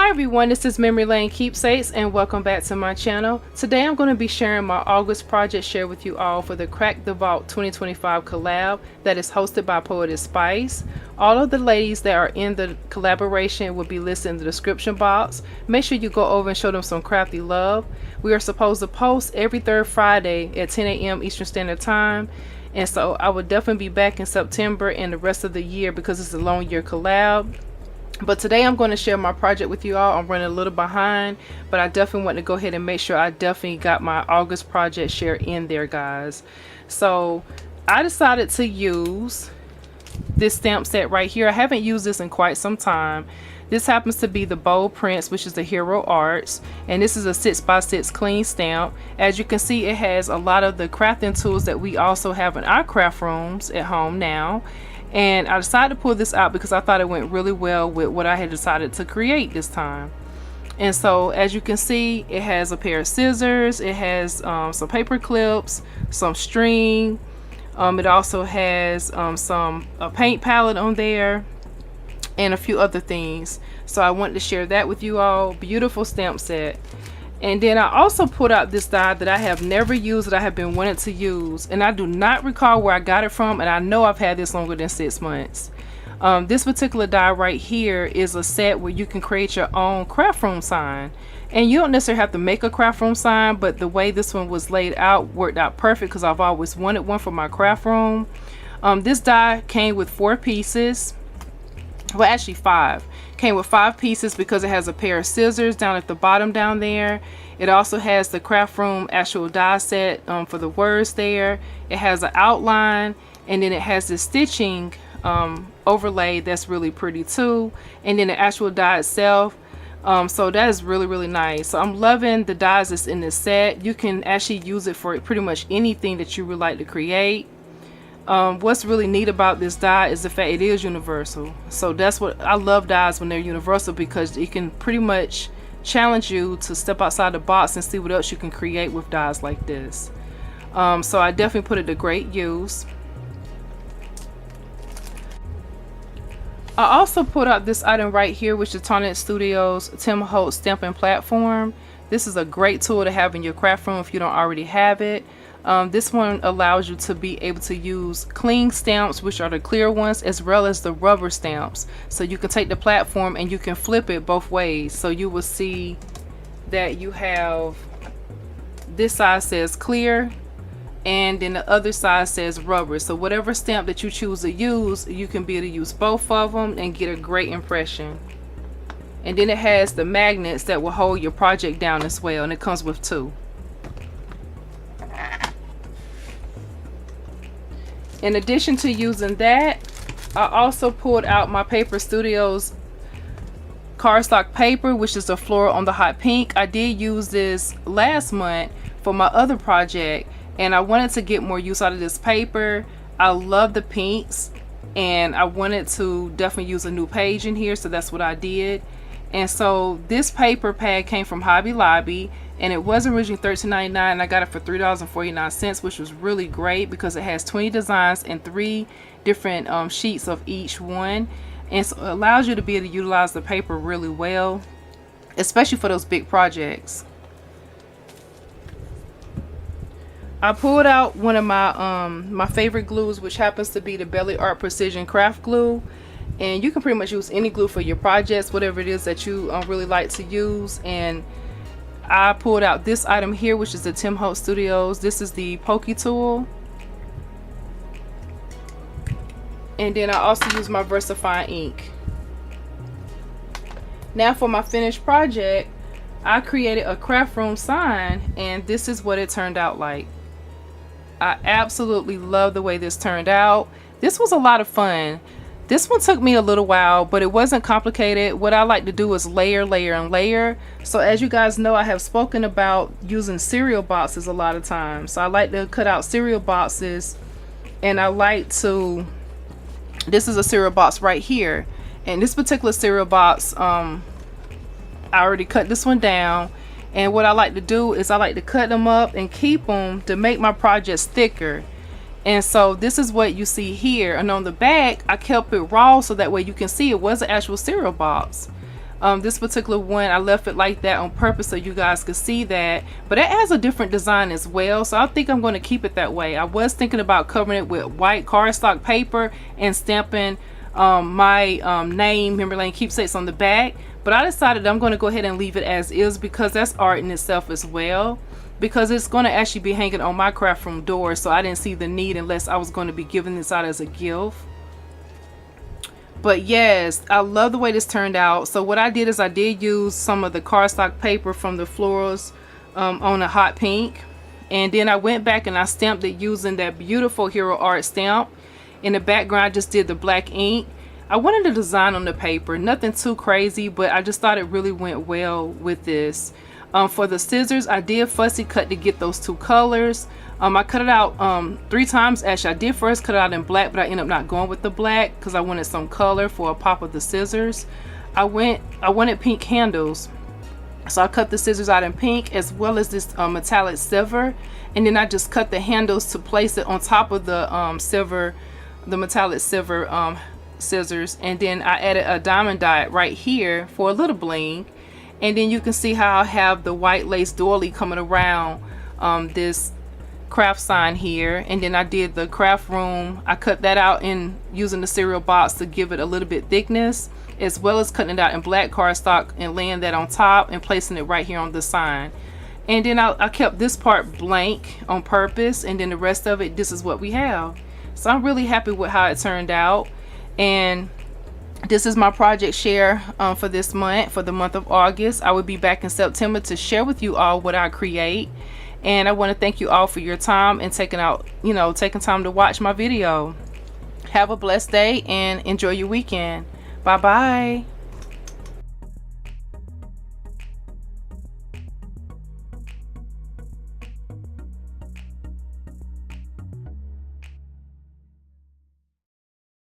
Hi everyone, this is Memory Lane Keepsakes and welcome back to my channel. Today I'm going to be sharing my August project share with you all for the Crack the Vault 2025 collab that is hosted by Poetspice. All of the ladies that are in the collaboration will be listed in the description box. Make sure you go over and show them some crafty love. We are supposed to post every third Friday at 10 a.m. Eastern Standard Time. And so I will definitely be back in September and the rest of the year because it's a long year collab. But today I'm going to share my project with you all. I'm running a little behind, but I definitely want to go ahead and make sure I definitely got my August project share in there, guys. So I decided to use this stamp set right here. I haven't used this in quite some time. This happens to be the Bold Prince, which is the Hero Arts, and this is a 6x6 clean stamp. As you can see, it has a lot of the crafting tools that we also have in our craft rooms at home now. And I decided to pull this out because I thought it went really well with what I had decided to create this time. And so as you can see, it has a pair of scissors, it has some paper clips, some string, it also has a paint palette on there and a few other things. So I wanted to share that with you all. Beautiful stamp set. And then I also pulled out this die that I have never used, that I have been wanting to use, and I do not recall where I got it from, and I know I've had this longer than 6 months. This particular die right here is a set where you can create your own craft room sign, and you don't necessarily have to make a craft room sign, but the way this one was laid out worked out perfect because I've always wanted one for my craft room. This die came with 4 pieces. Well, actually 5. Came with 5 pieces because it has a pair of scissors down at the bottom down there. It also has the craft room actual die set for the words there. It has an outline, and then it has the stitching overlay that's really pretty too, and then the actual die itself. So that is really nice. So I'm loving the dies that's in this set. You can actually use it for pretty much anything that you would like to create. What's really neat about this die is the fact it is universal. So that's what I love, dies when they're universal, because it can pretty much challenge you to step outside the box and see what else you can create with dies like this. So I definitely put it to great use. I also put out this item right here, which is Tonic Studios Tim Holtz stamping platform. This is a great tool to have in your craft room if you don't already have it. This one allows you to be able to use clean stamps, which are the clear ones, as well as the rubber stamps. So you can take the platform and you can flip it both ways. So you will see that you have this side says clear, and then the other side says rubber. So whatever stamp that you choose to use, you can be able to use both of them and get a great impression. And then it has the magnets that will hold your project down as well, and it comes with 2. In addition to using that, I also pulled out my Paper Studios cardstock paper, which is the floral on the hot pink. I did use this last month for my other project, and I wanted to get more use out of this paper. I love the pinks, and I wanted to definitely use a new page in here, so that's what I did. And so this paper pad came from Hobby Lobby, and it was originally $13.99, and I got it for $3.49, which was really great because it has 20 designs and 3 different sheets of each one, and so it allows you to be able to utilize the paper really well, especially for those big projects. I pulled out one of my my favorite glues, which happens to be the Belly Art Precision Craft Glue. And you can pretty much use any glue for your projects, whatever it is that you really like to use. And I pulled out this item here, which is the Tim Holtz Studios. This is the Pokey tool. And then I also use my VersaFine ink. Now for my finished project, I created a craft room sign, and this is what it turned out like. I absolutely love the way this turned out. This was a lot of fun. This one took me a little while, but it wasn't complicated. What I like to do is layer, and layer. So as you guys know, I have spoken about using cereal boxes a lot of times. So I like to cut out cereal boxes, and I like to, this is a cereal box right here. And this particular cereal box, I already cut this one down. And what I like to do is I like to cut them up and keep them to make my projects thicker. And so this is what you see here, and on the back I kept it raw so that way you can see it was an actual cereal box. This particular one, I left it like that on purpose so you guys could see that, but it has a different design as well, so I think I'm going to keep it that way. I was thinking about covering it with white cardstock paper and stamping my name, Memory Lane Keepsakes, on the back, but I decided I'm going to go ahead and leave it as is because that's art in itself as well, because it's going to actually be hanging on my craft room door, so I didn't see the need unless I was going to be giving this out as a gift. But yes, I love the way this turned out. So what I did is I did use some of the cardstock paper from the florals on a hot pink, and then I went back and I stamped it using that beautiful Hero Art stamp. In the background, I just did the black ink. I wanted a design on the paper, nothing too crazy, but I just thought it really went well with this. For the scissors, I did fussy cut to get those two colors. I cut it out 3 times. Actually, I did first cut it out in black, but I ended up not going with the black because I wanted some color for a pop of the scissors. I wanted pink handles, so I cut the scissors out in pink as well as this metallic silver, and then I just cut the handles to place it on top of the silver, the metallic silver scissors, and then I added a diamond dot right here for a little bling. And then you can see how I have the white lace doily coming around this craft sign here, and then I did the craft room. I cut that out in using the cereal box to give it a little bit thickness, as well as cutting it out in black cardstock and laying that on top and placing it right here on the sign. And then I kept this part blank on purpose, and then the rest of it, this is what we have. So I'm really happy with how it turned out, and this is my project share for this month, for the month of August. I will be back in September to share with you all what I create, and I want to thank you all for your time and taking time to watch my video. Have a blessed day and enjoy your weekend. Bye bye.